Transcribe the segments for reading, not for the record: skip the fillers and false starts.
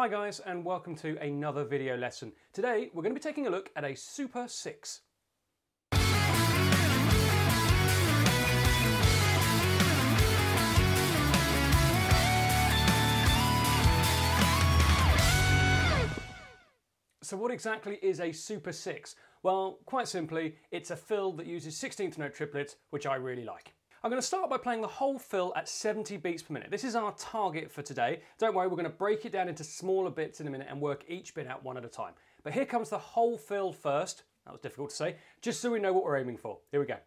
Hi guys, and welcome to another video lesson. Today we're going to be taking a look at a Super 6. So what exactly is a Super 6? Well, quite simply, it's a fill that uses 16th note triplets, which I really like. I'm going to start by playing the whole fill at 70 beats per minute. This is our target for today. Don't worry, we're going to break it down into smaller bits in a minute and work each bit out one at a time. But here comes the whole fill first. That was difficult to say, just so we know what we're aiming for. Here we go.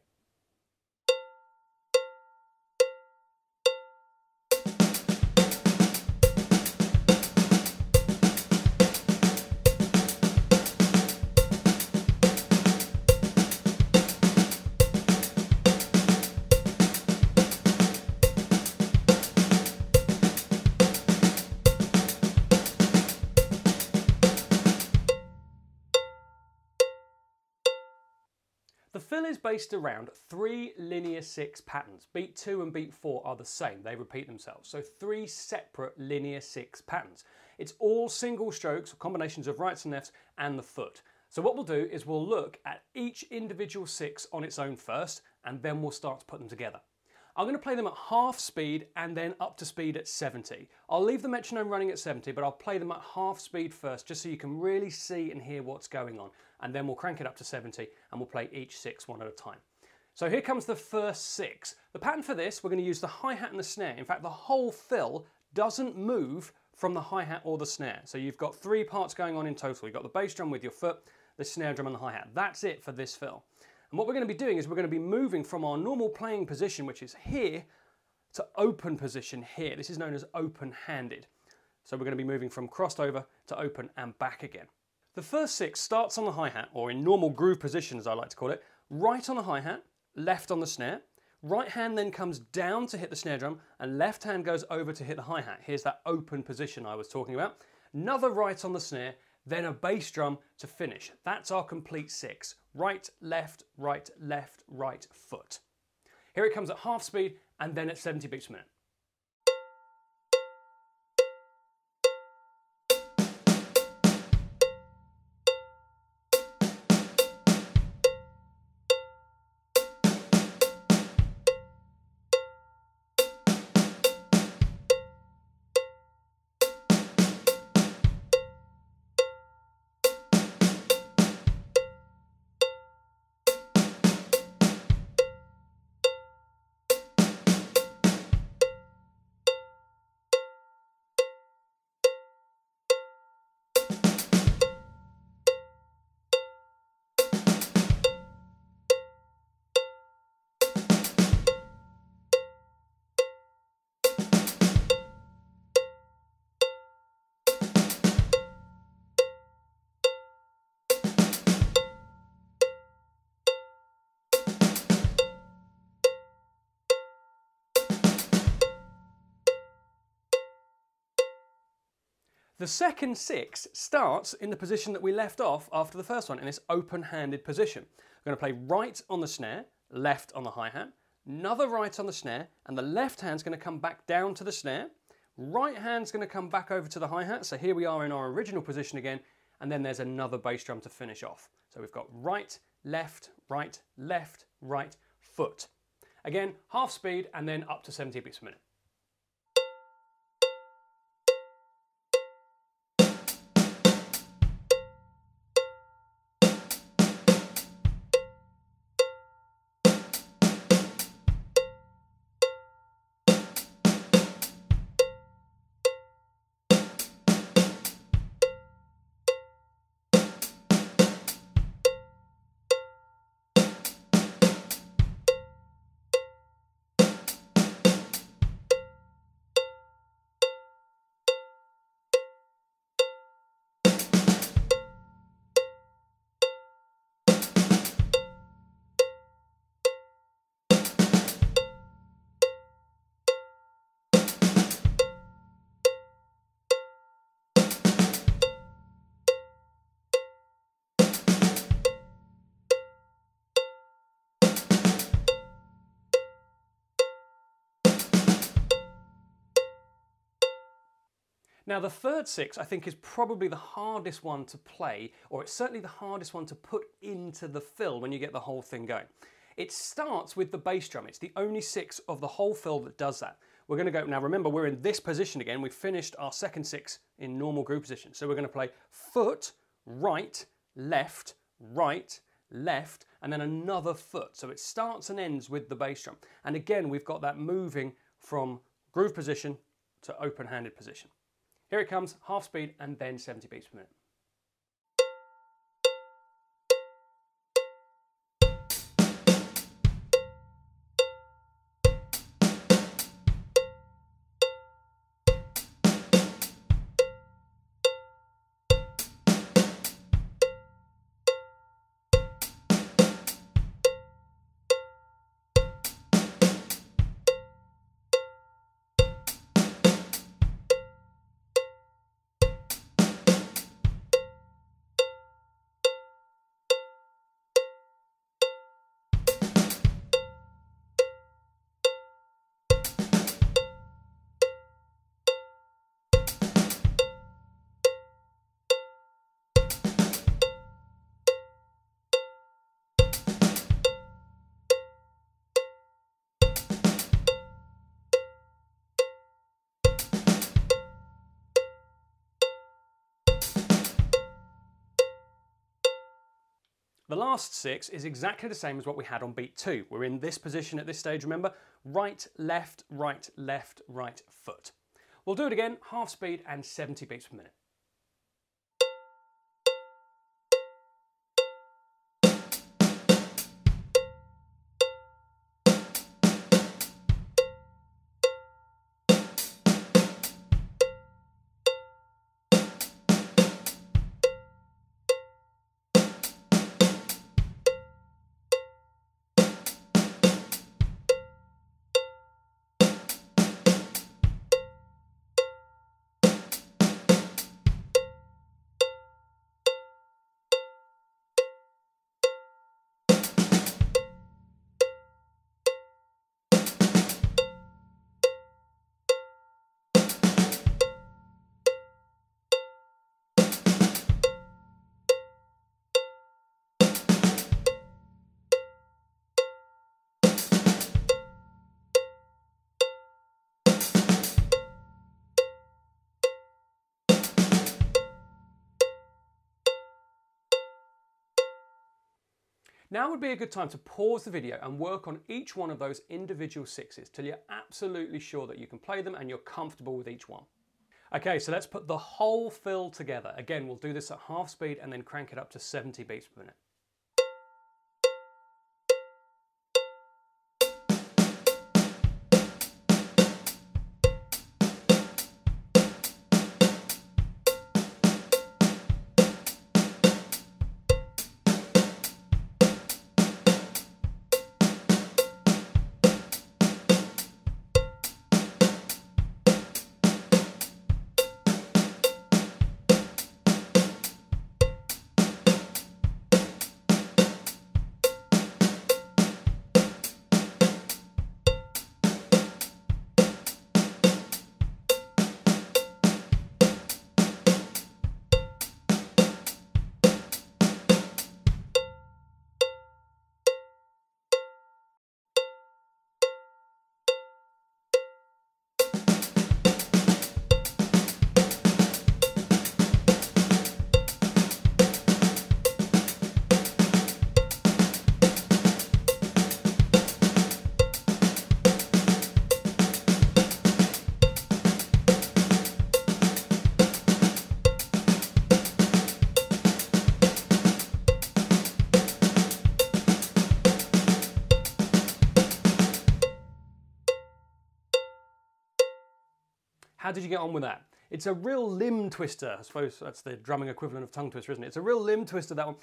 The fill is based around 3 linear 6 patterns. Beat 2 and beat 4 are the same, they repeat themselves. So 3 separate linear 6 patterns. It's all single strokes, or combinations of rights and lefts, and the foot. So what we'll do is we'll look at each individual 6 on its own first, and then we'll start to put them together. I'm going to play them at half speed and then up to speed at 70. I'll leave the metronome running at 70, but I'll play them at half speed first, just so you can really see and hear what's going on. And then we'll crank it up to 70 and we'll play each 6 one at a time. So here comes the first 6. The pattern for this, we're going to use the hi-hat and the snare. In fact, the whole fill doesn't move from the hi-hat or the snare. So you've got 3 parts going on in total. You've got the bass drum with your foot, the snare drum and the hi-hat. That's it for this fill. And what we're going to be doing is we're going to be moving from our normal playing position, which is here, to open position here. This is known as open-handed. So we're going to be moving from crossed over to open and back again. The first 6 starts on the hi-hat, or in normal groove position as I like to call it, right on the hi-hat, left on the snare. Right hand then comes down to hit the snare drum, and left hand goes over to hit the hi-hat. Here's that open position I was talking about. Another right on the snare, then a bass drum to finish. That's our complete 6. Right, left, right, left, right, foot. Here it comes at half speed and then at 70 beats per minute. The second 6 starts in the position that we left off after the first one, in this open-handed position. We're going to play right on the snare, left on the hi-hat, another right on the snare, and the left hand's going to come back down to the snare. Right hand's going to come back over to the hi-hat, so here we are in our original position again, and then there's another bass drum to finish off. So we've got right, left, right, left, right, foot. Again, half speed and then up to 70 beats per minute. Now the third six I think is probably the hardest one to play, or it's certainly the hardest one to put into the fill when you get the whole thing going. It starts with the bass drum. It's the only six of the whole fill that does that. We're going to go, now remember we're in this position again, we've finished our second six in normal groove position. So we're going to play foot, right, left, and then another foot. So it starts and ends with the bass drum. And again, we've got that moving from groove position to open-handed position. Here it comes, half speed and then 70 beats per minute. The last six is exactly the same as what we had on beat 2. We're in this position at this stage, remember? Right, left, right, right foot. We'll do it again, half speed and 70 beats per minute. Now would be a good time to pause the video and work on each one of those individual sixes till you're absolutely sure that you can play them and you're comfortable with each one. Okay, so let's put the whole fill together. Again, we'll do this at half speed and then crank it up to 70 beats per minute. How did you get on with that? It's a real limb twister. I suppose that's the drumming equivalent of tongue twister, isn't it? It's a real limb twister, that one.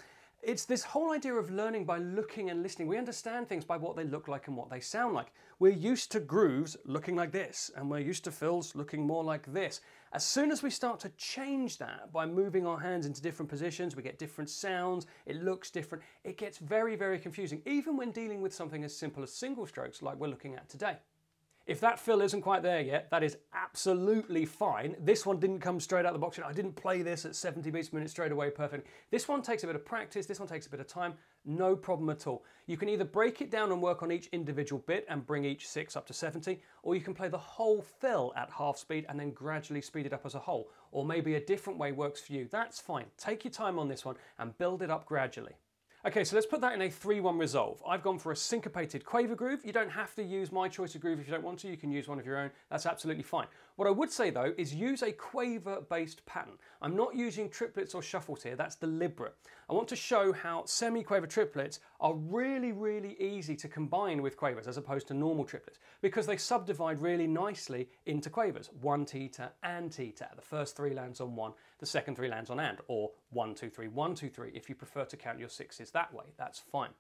It's this whole idea of learning by looking and listening. We understand things by what they look like and what they sound like. We're used to grooves looking like this, and we're used to fills looking more like this. As soon as we start to change that by moving our hands into different positions, we get different sounds, it looks different, it gets very, very confusing, even when dealing with something as simple as single strokes like we're looking at today. If that fill isn't quite there yet, that is absolutely fine. This one didn't come straight out of the box. I didn't play this at 70 beats per minute straight away perfect. This one takes a bit of practice, this one takes a bit of time, no problem at all. You can either break it down and work on each individual bit and bring each 6 up to 70, or you can play the whole fill at half speed and then gradually speed it up as a whole. Or maybe a different way works for you. That's fine. Take your time on this one and build it up gradually. Okay, so let's put that in a 3-1 resolve. I've gone for a syncopated quaver groove. You don't have to use my choice of groove if you don't want to. You can use one of your own. That's absolutely fine. What I would say though is use a quaver-based pattern. I'm not using triplets or shuffles here. That's deliberate. I want to show how semi-quaver triplets are really, really easy to combine with quavers as opposed to normal triplets because they subdivide really nicely into quavers. 1 teta and teta. The first 3 lands on 1, the second 3 lands on and, or 1, 2, 3, 1, 2, 3 if you prefer to count your 6s that way. That's fine.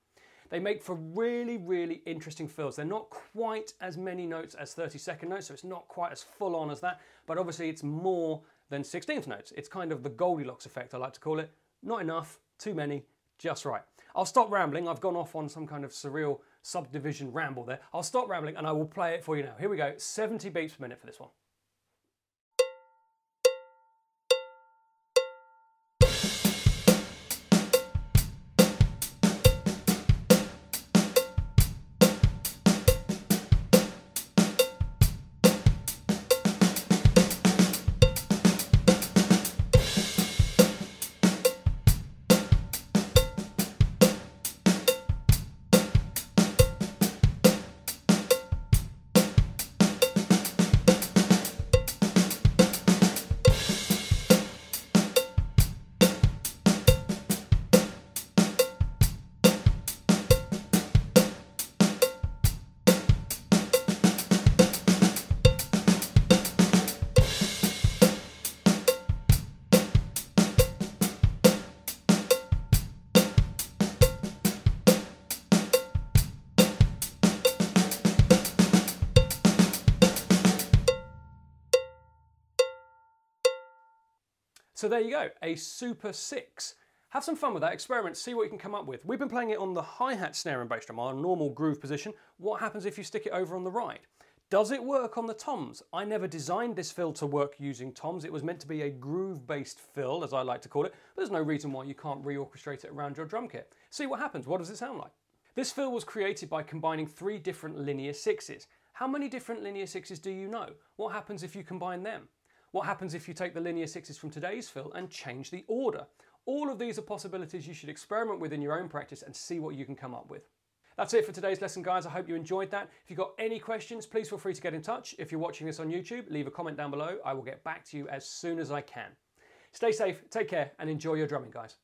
They make for really, really interesting fills. They're not quite as many notes as 32nd notes, so it's not quite as full on as that, but obviously it's more than 16th notes. It's kind of the Goldilocks effect, I like to call it. Not enough, too many, just right. I'll stop rambling. I've gone off on some kind of surreal subdivision ramble there. I'll stop rambling and I will play it for you now. Here we go, 70 beats per minute for this one. So there you go, a Super 6. Have some fun with that, experiment, see what you can come up with. We've been playing it on the hi-hat, snare and bass drum, our normal groove position. What happens if you stick it over on the ride? Does it work on the toms? I never designed this fill to work using toms. It was meant to be a groove-based fill, as I like to call it, but there's no reason why you can't reorchestrate it around your drum kit. See what happens, what does it sound like? This fill was created by combining 3 different linear 6s. How many different linear 6s do you know? What happens if you combine them? What happens if you take the linear 6s from today's fill and change the order? All of these are possibilities you should experiment with in your own practice and see what you can come up with. That's it for today's lesson, guys. I hope you enjoyed that. If you've got any questions, please feel free to get in touch. If you're watching this on YouTube, leave a comment down below. I will get back to you as soon as I can. Stay safe, take care, and enjoy your drumming, guys.